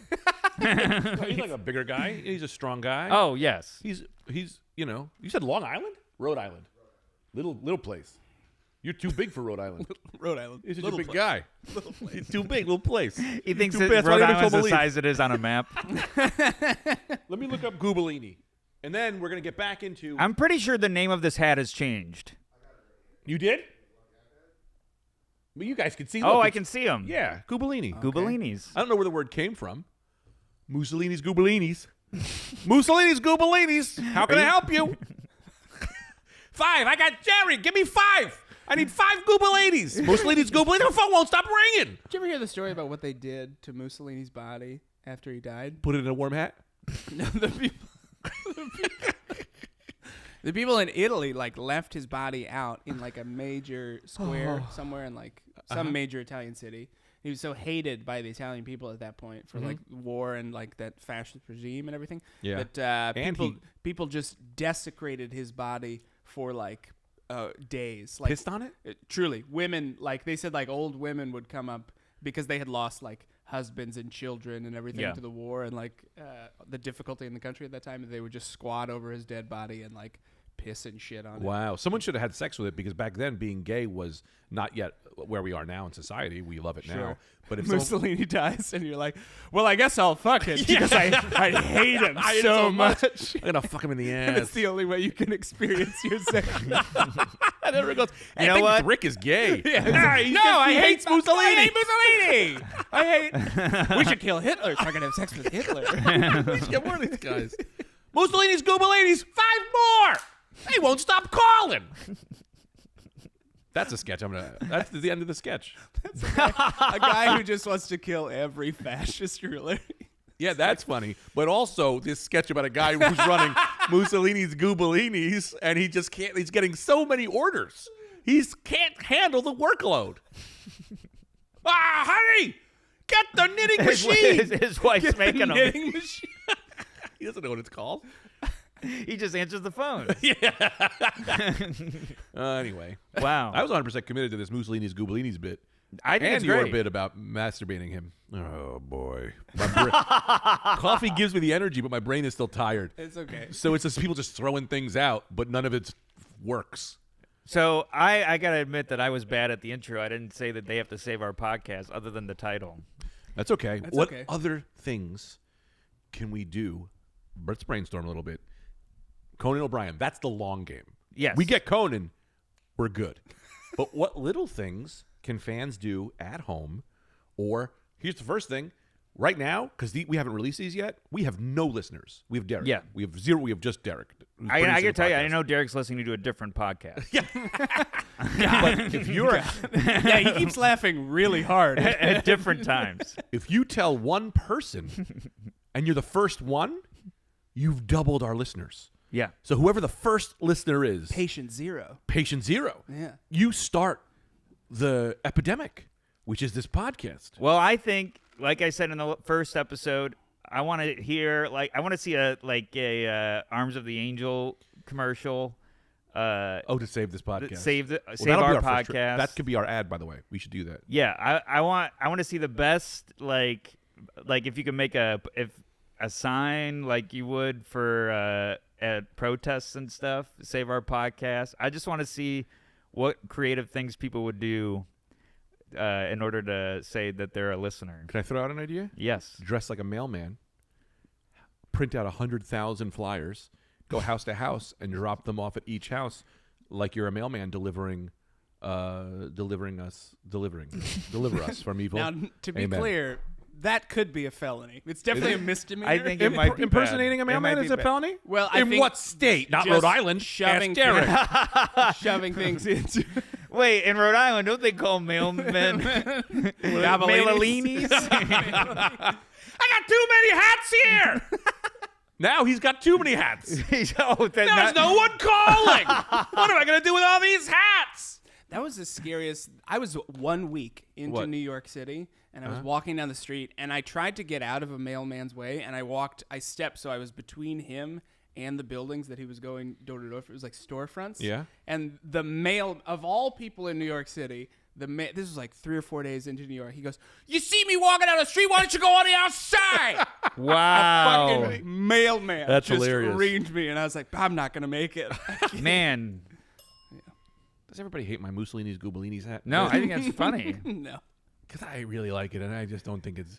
He's like a bigger guy. He's a strong guy. Oh, yes. He's you said Long Island? Rhode Island. Little place. You're too big for Rhode Island. Rhode Island. He's such a big guy. He's too big, little place. He thinks Too that bad. That's why Rhode I never Island's told the Believe. size it is on a map. Let me look up Goobellini. And then we're going to get back into... I'm pretty sure the name of this hat has changed. You did? But you guys can see. Oh, look, I it's- can see him. Yeah, Goobellini. Goobellini's. I don't know where the word came from. Mussolini's Goobellinis. Mussolini's Goobellinis. How can I help you? 5. I got Jerry. Give me 5. I need 5 Goobellinis. Mussolini's Goobellini. The phone won't stop ringing. Did you ever hear the story about what they did to Mussolini's body after he died? Put it in a warm hat. No, the people in Italy left his body out in a major square somewhere in some major Italian city, He was so hated by the Italian people at that point for like war and like that fascist regime and everything. Yeah. That And people just desecrated his body for like days. Like, Pissed on it? Truly, women, like they said, like old women would come up because they had lost like husbands and children and everything to the war and like the difficulty in the country at that time. They would just squat over his dead body and like piss and shit on it. Wow. Someone should have had sex with it because back then being gay was not yet where we are now in society. We love it now. But if Mussolini dies and you're like, well, I guess I'll fuck it because I hate him so much. I'm going to fuck him in the ass. It's the only way you can experience your sex. And everyone goes, hey, You know I think what? Rick is gay. I hate Mussolini. I hate. We should kill Hitler so I can have sex with Hitler. We should get more of these guys. Mussolini's Goobalinis, 5 more. They won't stop calling. That's a sketch. That's the end of the sketch. A guy who just wants to kill every fascist ruler. Yeah, that's funny. But also this sketch about a guy who's running Mussolini's Goobalinis, and he just can't. He's getting so many orders. He can't handle the workload. Honey, get the knitting machine. His wife's making him. Knitting machine. He doesn't know what it's called. He just answers the phone. Anyway, Wow. I was 100% committed to this Mussolini's Goobalinis bit. I think And it's your great. bit about masturbating him. Oh, boy. Coffee gives me the energy, but my brain is still tired. It's okay. So it's just people just throwing things out, but none of it works. So I gotta admit that I was bad at the intro. I didn't say that they have to save our podcast, other than the title. That's okay. That's What okay. other things can we do? Let's brainstorm a little bit. Conan O'Brien, that's the long game. Yes. We get Conan, we're good. But what little things can fans do at home? Or here's the first thing. Right now, because we haven't released these yet, we have no listeners. We have Derek. Yeah. We have 0. We have just Derek. who's I producing gotta the tell you, I podcast. know Derek's listening to a different podcast. But if you're Yeah, he keeps laughing really hard. At different times. if you tell one person and you're the first one, you've doubled our listeners. Yeah. So whoever the first listener is, Patient zero. patient 0. Yeah. You start the epidemic, which is this podcast. Well, I think, like I said in the first episode, I want to hear, I want to see a Arms of the Angel commercial. To save this podcast. Save that'll be our first podcast. that could be our ad, by the way. We should do that. Yeah, I want to see the best, like if you can make a sign like you would for at protests and stuff, save our podcast. I just want to see what creative things people would do in order to say that they're a listener. Can I throw out an idea? Yes. Dress like a mailman, print out 100,000 flyers, go house to house, and drop them off at each house like you're a mailman deliver us from evil. Now, to be Amen. clear, that could be a felony. It's definitely a misdemeanor. I think it might be Impersonating bad. a It might mailman be is a bad. felony? Well, I in think what state? Not just Rhode Island. shoving Ask Derek. shoving things into Wait, in Rhode Island, don't they call mailmen Mooseolinis? I got too many hats here. Now he's got too many hats. There's no one calling. What am I going to do with all these hats? That was the scariest. I was 1 week into What? New York City, and I was walking down the street, and I tried to get out of a mailman's way, and I stepped, so I was between him and the buildings that he was going door to door for. It was like storefronts. Yeah. And the mail, of all people in New York City, this was like 3 or 4 days into New York, he goes, "You see me walking down the street, why don't you go on the outside?" Wow. Fucking mailman That's just hilarious. reamed me, and I was like, I'm not going to make it. Man. Does everybody hate my Mussolini's Goobalinis hat? No, I think that's funny. No. Because I really like it, and I just don't think it's...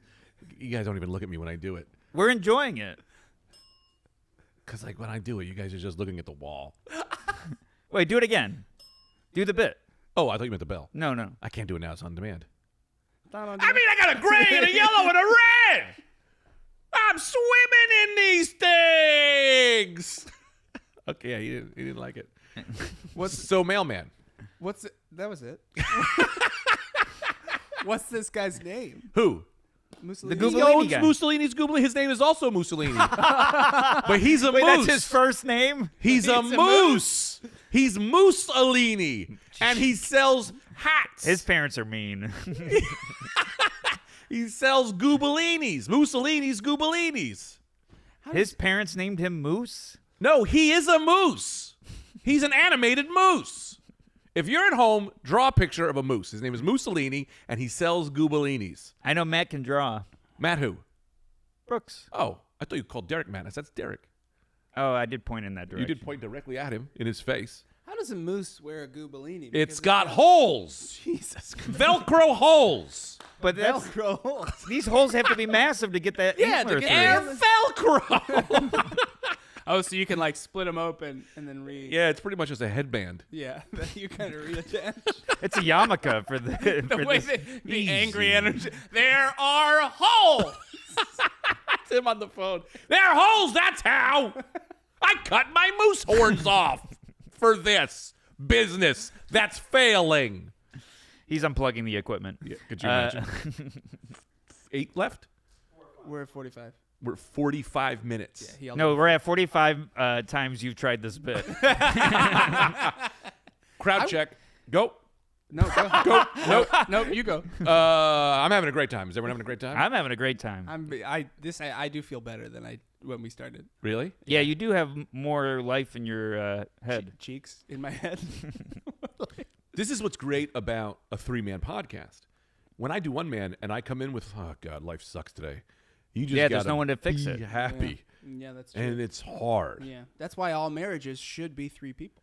You guys don't even look at me when I do it. We're enjoying it. Because like when I do it, you guys are just looking at the wall. Wait, do it again. Do the bit. Oh, I thought you meant the bell. No. I can't do it now. It's on demand. I I got a gray and a yellow and a red. I'm swimming in these things. Okay, yeah, he didn't like it. So mailman? That was it. What's this guy's name? Who? Mussolini. The He Goobalinis owns guy. Mussolini's Goobalinis. His name is also Mussolini, but he's a Wait, moose. that's his first name? He's a moose. He's Mooseolini, and he sells hats. His parents are mean. He sells Goobelinis. Mussolini's Goobelinis. His parents named him Moose? No, he is a moose. He's an animated moose. If you're at home, draw a picture of a moose. His name is Mooseolini, and he sells Goobelinis. I know Matt can draw. Matt who? Brooks. Oh, I thought you called Derek Mattis. That's Derek. Oh, I did point in that direction. You did point directly at him in his face. How does a moose wear a Goobelini? It's got holes. Jesus Christ. Velcro holes. But that's, Velcro holes. these holes have to be massive to get that Yeah, antler to through. get And Velcro. Oh, so you can like split them open and then read. Yeah, it's pretty much just a headband. Yeah, you kind of reattach. It's a yarmulke for the The for way this. the angry energy. There are holes. That's him on the phone. There are holes, that's how. I cut my moose horns off for this business that's failing. He's unplugging the equipment. Yeah, could you imagine? 8 left? We're at 45. We're 45 minutes. Yeah, No, we're at 45 times you've tried this bit. Crowd check. Go. No, go. Go. Nope. Nope, you go. I'm having a great time. Is everyone having a great time? I'm having a great time. I do feel better than when we started. Really? Yeah, you do have more life in your head. Cheeks in my head. This is what's great about a 3-man podcast. When I do 1 man and I come in with, oh, God, life sucks today. You just Yeah, there's gotta no one to fix be it. happy. Yeah, that's true. And it's hard. Yeah, that's why all marriages should be 3 people.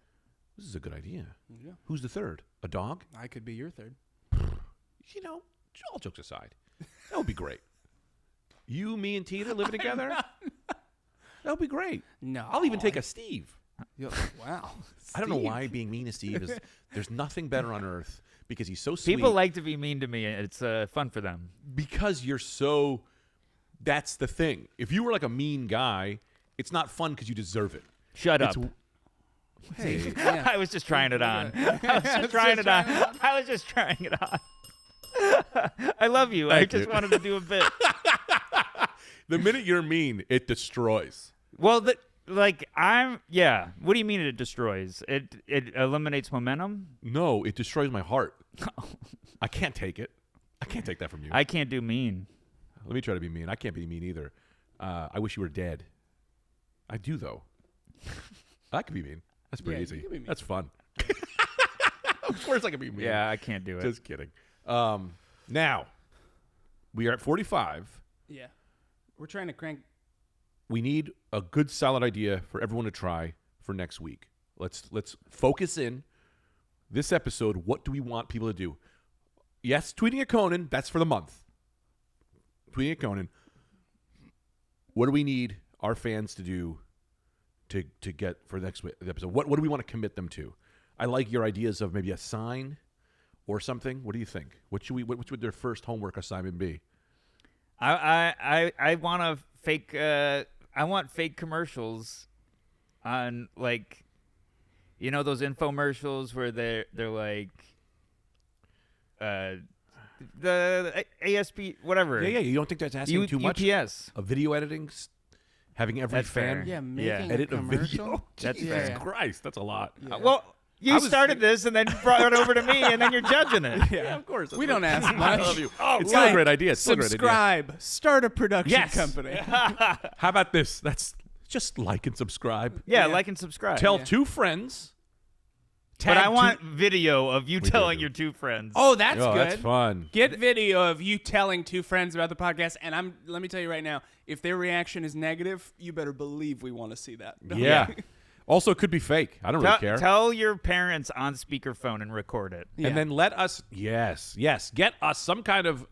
This is a good idea. Yeah, Who's the third? A dog? I could be your third. You know, all jokes aside, that would be great. You, me, and Tina living together? That would be great. No, I'll even take a Steve. Wow. I don't know Steve. why being mean to Steve is. There's nothing better on earth because he's so sweet. People like to be mean to me. It's fun for them. Because you're so. That's the thing. If you were like a mean guy, it's not fun because you deserve it. Shut up. Hey, Yeah. I was just trying it on. I was just trying it on. I was just trying it on. I love you. I Thank just you. wanted to do a bit. the minute you're mean, it destroys. Well, yeah. What do you mean it destroys? It eliminates momentum? No, it destroys my heart. I can't take it. I can't take that from you. I can't do mean. Let me try to be mean. I can't be mean either. I wish you were dead. I do, though. I can be mean. That's pretty Yeah, easy. you can be mean. That's fun. Of course I can be mean. Yeah, I can't do it. Just kidding. Now, we are at 45. Yeah, we're trying to crank. We need a good, solid idea for everyone to try for next week. Let's focus in. This episode, what do we want people to do? Yes, tweeting at Conan. That's for the month. Tweeting at Conan. What do we need our fans to do to get for the next episode? What do we want to commit them to? I like your ideas of maybe a sign or something. What do you think? What would their first homework assignment be? I want a fake. I want fake commercials on those infomercials where they're like the ASP whatever. Yeah. You don't think that's asking too much? UPS. Of video editing, having every That's fan fair. Yeah, making edit a a commercial. video. That's Jesus fair. Christ, that's a lot. Yeah. Well, you started this and then brought it over to me, and then you're judging it. Yeah, of course. We don't ask I much. love you. Oh, it's still a great idea. It's still a great idea. Subscribe. Start a production Yes. company. How about this? That's just like and subscribe. Yeah, Yeah. like and subscribe. Tell 2 friends. but I Tag want 2 video of you do. telling your 2 friends. Oh, that's Oh, good. that's fun. Get video of you telling 2 friends about the podcast, and let me tell you right now, if their reaction is negative, you better believe we want to see that. Yeah. Also, it could be fake. I don't really care. Tell your parents on speakerphone and record it. Yeah. And then let us, yes, get us some kind of,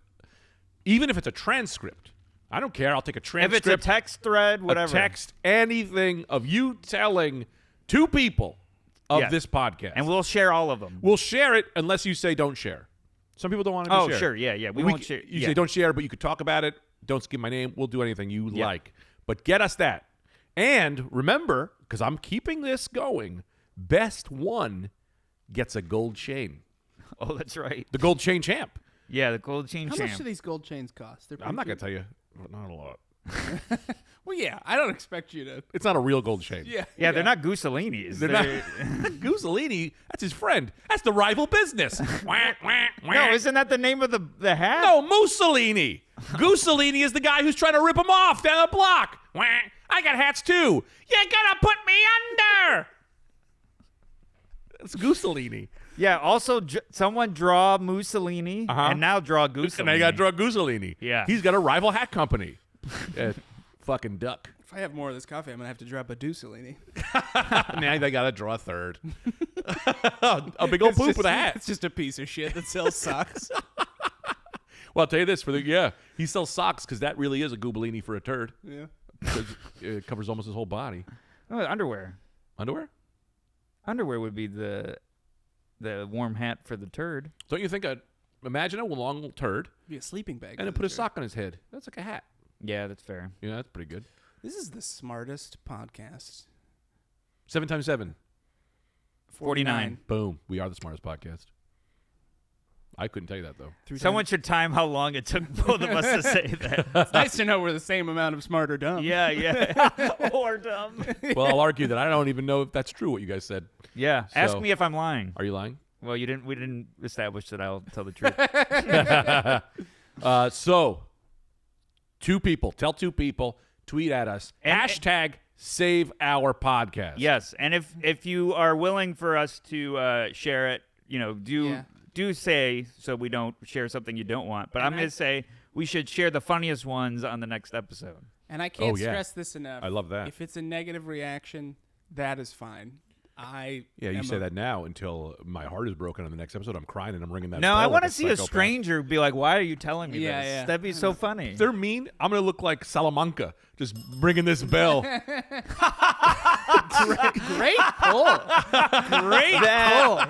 even if it's a transcript. I don't care. I'll take a If transcript. it's a text thread, whatever. A text, anything of you telling 2 people of Yeah. this podcast. And we'll share all of them. We'll share it unless you say don't share. Some people don't want to be shared. Sure. Yeah. We won't share. You yeah. say don't share, but you could talk about it. Don't skip my name. We'll do anything you like. But get us that. And remember, because I'm keeping this going, best one gets a gold chain. Oh, that's right. The gold chain champ. Yeah, the gold chain How champ. much do these gold chains cost? They're I'm not pretty going to tell you. Not a lot. good. Well, yeah, I don't expect you to. It's not a real gold chain. Yeah, they're not Musolinis. They're not. Mussolini, that's his friend. That's the rival business. No, isn't that the name of the hat? No, Mooseolini. Mussolini is the guy who's trying to rip him off down the block. I got hats too. You gotta put me under. It's Mussolini. Yeah. Also, someone draw Mussolini and now draw Mussolini. And I got to draw Mussolini. Yeah. He's got a rival hat company. Fucking duck. If I have more of this coffee, I'm gonna have to drop a Mussolini. Now they got to draw a third. A big old poop with a hat. It's just a piece of shit that sells socks. Well, I'll tell you this he sells socks because that really is a Goobalini for a turd. Yeah. 'Cause it covers almost his whole body. Oh, underwear. Underwear? Underwear would be the warm hat for the turd. Don't you think imagine a long turd Be a sleeping bag. and then put a sock on his head? That's like a hat. Yeah, that's fair. Yeah, that's pretty good. This is the smartest podcast. 7 times 7. 49. Boom. We are the smartest podcast. I couldn't tell you that, though. Someone should time how long it took both of us to say that. It's nice to know we're the same amount of smart or dumb. Yeah. Or dumb. Well, I'll argue that I don't even know if that's true what you guys said. Yeah. So- Ask me if I'm lying. Are you lying? Well, we didn't establish that I'll tell the truth. So, tell two people, tweet at us, hashtag save our podcast. Yes, and if you are willing for us to share it, do say so we don't share something you don't want. But I'm going to say we should share the funniest ones on the next episode. And I can't yeah. stress this enough. I love that. If it's a negative reaction, that is fine. You say that now until my heart is broken on the next episode. I'm crying and I'm ringing that No, bell I want to like see a psychopath. stranger be like, "Why are you telling me this?" Yeah. That'd be so funny. If they're mean, I'm going to look like Salamanca, just ringing this bell. Great pull. Great pull.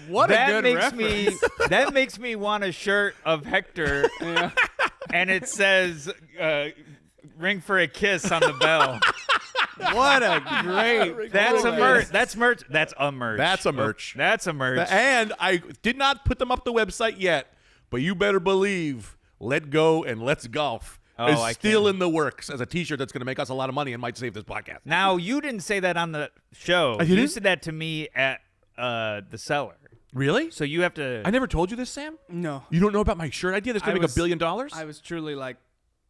What a good reference. That makes me want a shirt of Hector, and it says "Ring for a kiss" on the bell. What a great. That's a pull. merch. That's merch. That's a merch. That's a merch. That's a merch. And I did not put them up the website yet, but you better believe Let Go and Let's Golf is still in the works as a T-shirt that's going to make us a lot of money and might save this podcast. Now, you didn't say that on the show. You didn't? said that to me at the cellar. Really? So you have to. I never told you this, Sam? No. You don't know about my shirt idea that's going to make $1 billion? I was truly like,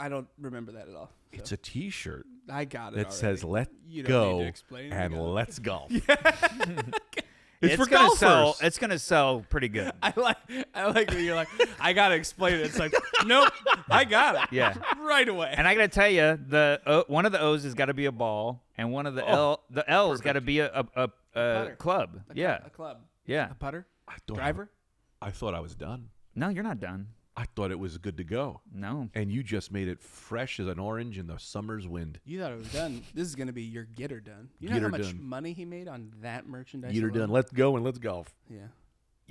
I don't remember that at all. So. It's a T-shirt I got it that already. says "Let You don't Go" need to explain it and again. "Let's Golf." It's for gonna golfers. sell. It's gonna sell pretty good. I like when you're like, I gotta explain it. It's like, nope, I got it. Yeah. Right away. And I gotta tell you, one of the O's has got to be a ball, and one of the L's got to be a club. A club. Yeah. A putter. thought Driver. I thought I was done. No, you're not done. I thought it was good to go. No. And you just made it fresh as an orange in the summer's wind. You thought it was done. This is gonna be your get her done. You Get know her how much done. money he made on that merchandise? Get her alone? done. Let's go and let's golf. Yeah.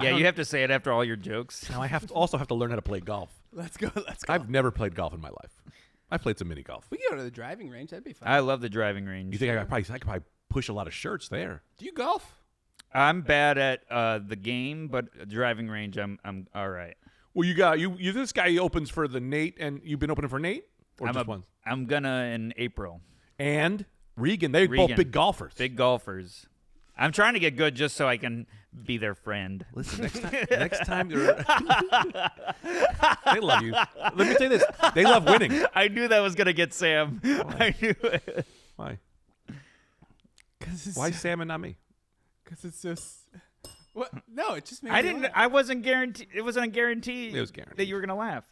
Yeah, you have to say it after all your jokes. Now I also have to learn how to play golf. Let's go. Let's go. I've never played golf in my life. I played some mini golf. We can go to the driving range. That'd be fun. I love the driving range. You think I could probably push a lot of shirts there? Do you golf? I'm bad at the game, but driving range, I'm all right. Well, you got you. This guy opens for the Nate, and you've been opening for Nate, or just one? I'm gonna in April. And Regan, they're both big golfers. Big golfers. I'm trying to get good just so I can be their friend. Listen, next time you're, they love you. Let me tell you this: they love winning. I knew that was gonna get Sam. I knew it. Why? Because Why Sam and not me? Because it's just. What? No, it just made. I me didn't. laugh. I wasn't guaranteed. It wasn't a guarantee. It was guaranteed. That you were gonna laugh.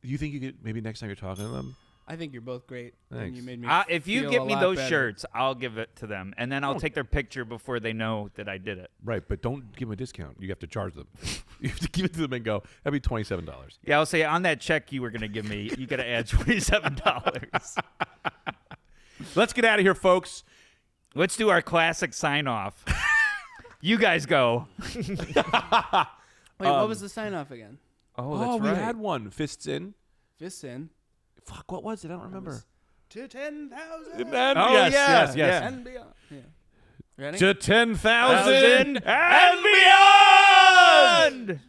You think you could maybe next time you're talking to them? I think you're both great. And Thanks. you made me. If you feel give a me lot those better. shirts, I'll give it to them, and then I'll take their picture before they know that I did it. Right, but don't give them a discount. You have to charge them. You have to give it to them and go, that'd be $27. Yeah, I'll say on that check you were gonna give me, you gotta add $27. Let's get out of here, folks. Let's do our classic sign off. You guys go. Wait, what was the sign off again? Oh, that's we right. had one. Fists in. Fists in. Fuck, what was it? I don't remember. To 10,000. Oh, yes, yeah, yes, yes. yeah. And beyond. Yeah. Ready? To 10,000 and beyond.